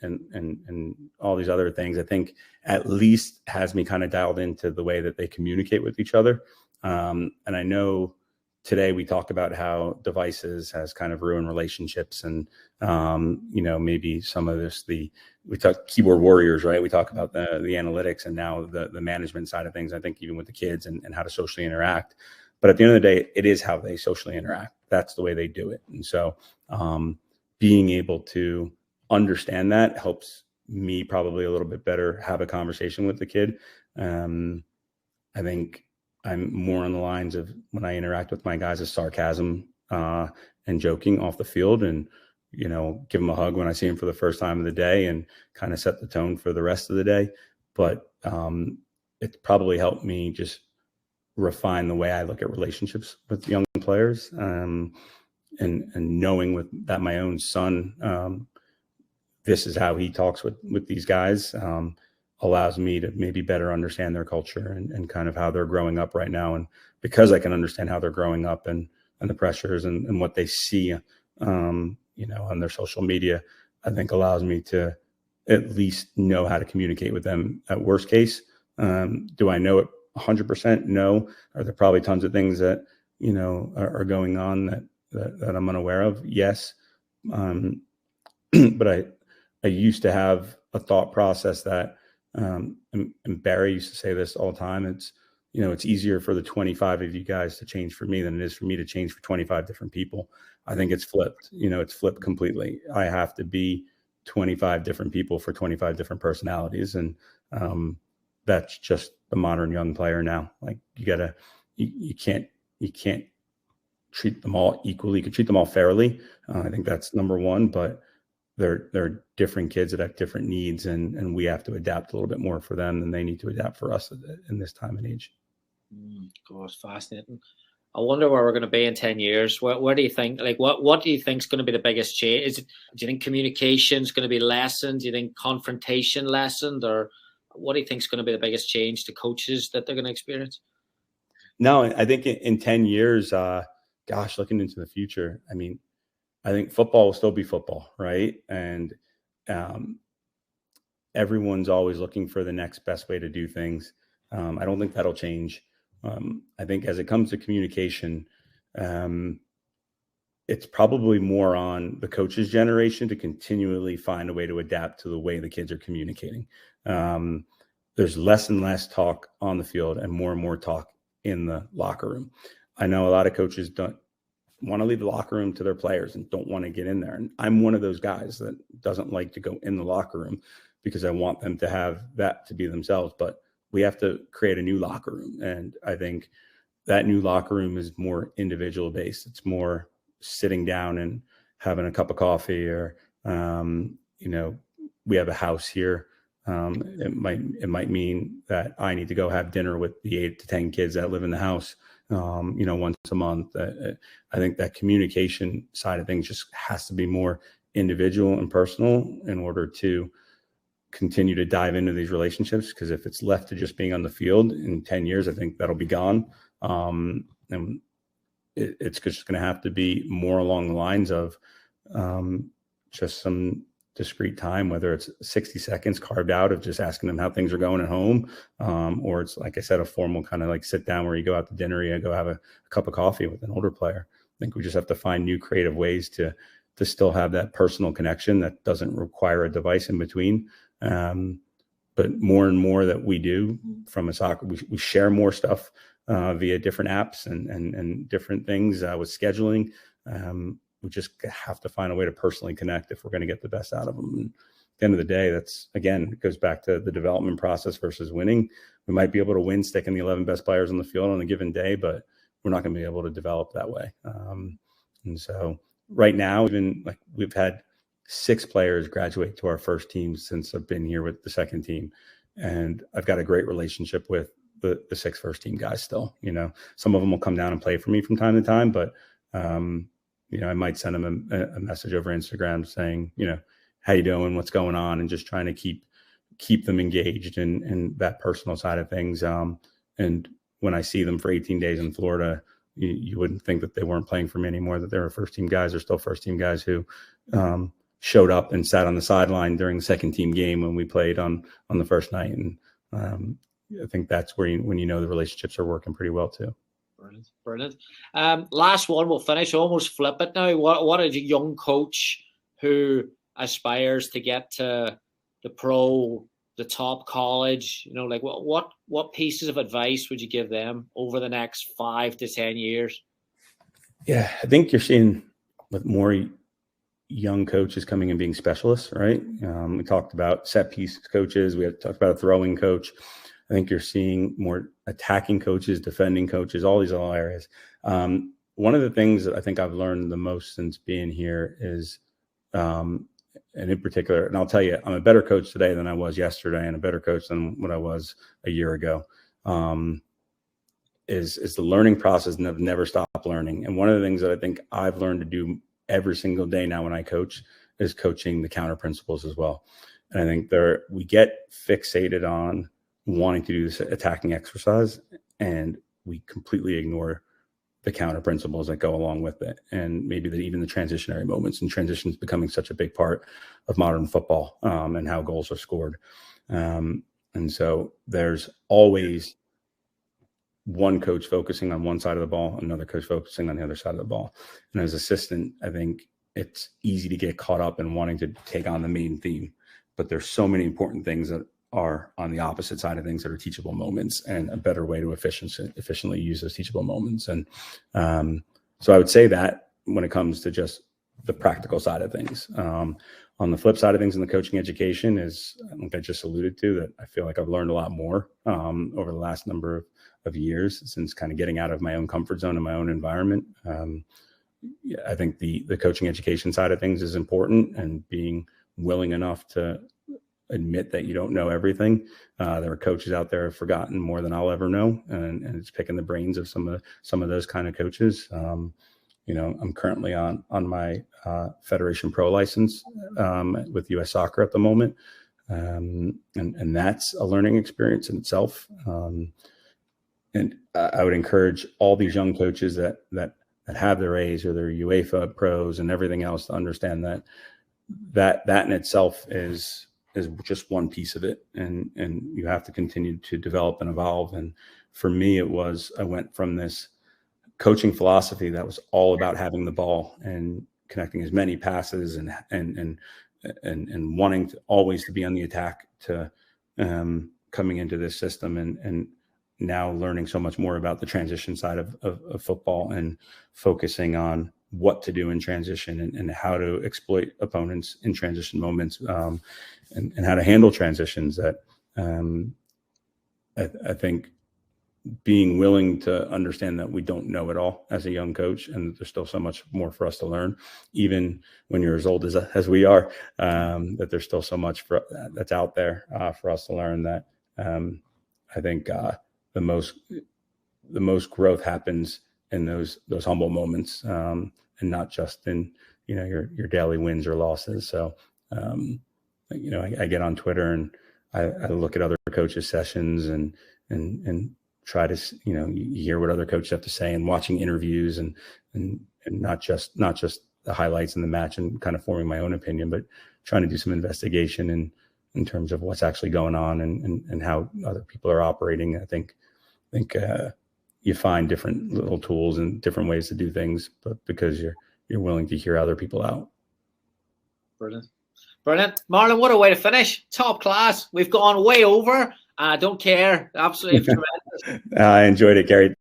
and all these other things, I think at least has me kind of dialed into the way that they communicate with each other. And I know today we talk about how devices has kind of ruined relationships and, maybe some of this, we talk keyboard warriors, right? We talk about the analytics and now the management side of things, I think even with the kids and how to socially interact. But at the end of the day, it is how they socially interact. That's the way they do it. And so being able to understand that helps me probably a little bit better have a conversation with the kid. I think I'm more on the lines of when I interact with my guys is sarcasm and joking off the field and, give them a hug when I see them for the first time of the day and kind of set the tone for the rest of the day. But it's probably helped me just refine the way I look at relationships with young players, and knowing that my own son, this is how he talks with these guys, allows me to maybe better understand their culture and kind of how they're growing up right now. And because I can understand how they're growing up and the pressures and what they see, on their social media, I think allows me to at least know how to communicate with them at worst case. Do I know it 100% no. Are there probably tons of things that, you know, are going on that I'm unaware of? Yes. But I used to have a thought process that, and Barry used to say this all the time. It's, you know, it's easier for the 25 of you guys to change for me than it is for me to change for 25 different people. I think it's flipped, you know, it's flipped completely. I have to be 25 different people for 25 different personalities. And, that's just the modern young player now. Like you can't treat them all equally. You can treat them all fairly. I think that's number one, but they're different kids that have different needs, and we have to adapt a little bit more for them than they need to adapt for us in this time and age. God, fascinating. I wonder where we're going to be in 10 years. Where do you think, like, what do you think is going to be the biggest change? Do you think communication is going to be lessened? Do you think confrontation lessened? Or what do you think is going to be the biggest change to coaches that they're going to experience? No, I think in 10 years, gosh, looking into the future, I mean, I think football will still be football, right? And everyone's always looking for the next best way to do things. I don't think that'll change. I think as it comes to communication, it's probably more on the coach's generation to continually find a way to adapt to the way the kids are communicating. There's less and less talk on the field and more talk in the locker room. I know a lot of coaches don't want to leave the locker room to their players and don't want to get in there. And I'm one of those guys that doesn't like to go in the locker room because I want them to have that to be themselves. But we have to create a new locker room. And I think that new locker room is more individual based. It's more sitting down and having a cup of coffee, or, you know, we have a house here. It might mean that I need to go have dinner with the 8 to 10 kids that live in the house, you know, once a month. I think that communication side of things just has to be more individual and personal in order to continue to dive into these relationships. Because if it's left to just being on the field in 10 years, I think that'll be gone. And it's just going to have to be more along the lines of just some discrete time, whether it's 60 seconds carved out of just asking them how things are going at home, or it's, like I said, a formal kind of like sit down where you go out to dinner, you go have a cup of coffee with an older player. I think we just have to find new creative ways to still have that personal connection that doesn't require a device in between. But more and more that we do from a soccer, we share more stuff via different apps and different things with scheduling. We just have to find a way to personally connect if we're going to get the best out of them. And at the end of the day, that's, again, it goes back to the development process versus winning. We might be able to win sticking the 11 best players on the field on a given day, but we're not going to be able to develop that way. And so right now, even like we've had 6 players graduate to our first team since I've been here with the second team. And I've got a great relationship with the 6 first team guys still. You know, some of them will come down and play for me from time to time, but you know, I might send them a message over Instagram saying, you know, how you doing, what's going on, and just trying to keep them engaged in that personal side of things. And when I see them for 18 days in Florida, you wouldn't think that they weren't playing for me anymore, that they were first team guys. They're still first team guys who showed up and sat on the sideline during the second team game when we played on the first night. And I think that's where when you know the relationships are working pretty well too. Brilliant. Last one, we'll finish. Almost flip it now. What is a young coach who aspires to get to the pro, the top college? You know, like what pieces of advice would you give them over the next 5 to 10 years? Yeah, I think you're seeing with more young coaches coming and being specialists, right? We talked about set piece coaches. We had talked about a throwing coach. I think you're seeing more attacking coaches, defending coaches, all these little areas. One of the things that I think I've learned the most since being here is, and in particular, and I'll tell you, I'm a better coach today than I was yesterday, and a better coach than what I was a year ago, is the learning process, and I've never stopped learning. And one of the things that I think I've learned to do every single day now when I coach is coaching the counter principles as well. And I think we get fixated on wanting to do this attacking exercise, and we completely ignore the counter principles that go along with it. And maybe even the transitionary moments, and transitions becoming such a big part of modern football, and how goals are scored. And so there's always one coach focusing on one side of the ball, another coach focusing on the other side of the ball. And as assistant, I think it's easy to get caught up in wanting to take on the main theme, but there's so many important things that are on the opposite side of things that are teachable moments, and a better way to efficiently use those teachable moments. And so I would say that when it comes to just the practical side of things, on the flip side of things in the coaching education is, I think I just alluded to, that I feel like I've learned a lot more over the last number of years since kind of getting out of my own comfort zone and my own environment. I think the coaching education side of things is important, and being willing enough to admit that you don't know everything. There are coaches out there who have forgotten more than I'll ever know, and it's picking the brains of some of those kind of coaches. I'm currently on my Federation Pro license with U.S. Soccer at the moment, and that's a learning experience in itself. And I would encourage all these young coaches that have their A's or their UEFA pros and everything else to understand that in itself is just one piece of it, and you have to continue to develop and evolve. And for me, I went from this coaching philosophy that was all about having the ball and connecting as many passes and wanting to always to be on the attack, to coming into this system and now learning so much more about the transition side of football, and focusing on what to do in transition and how to exploit opponents in transition moments, and how to handle transitions. That I think being willing to understand that we don't know it all as a young coach, and there's still so much more for us to learn, even when you're as old as we are, that there's still so much that's out there for us to learn. That I think the most growth happens in those humble moments, and not just in your daily wins or losses. So I get on Twitter and I look at other coaches' sessions and try to you hear what other coaches have to say, and watching interviews and not just the highlights in the match and kind of forming my own opinion, but trying to do some investigation in terms of what's actually going on and how other people are operating. I think you find different little tools and different ways to do things, but because you're willing to hear other people out. Brilliant. Marlon, what a way to finish. Top class. We've gone way over. I don't care. Absolutely tremendous. I enjoyed it, Gary.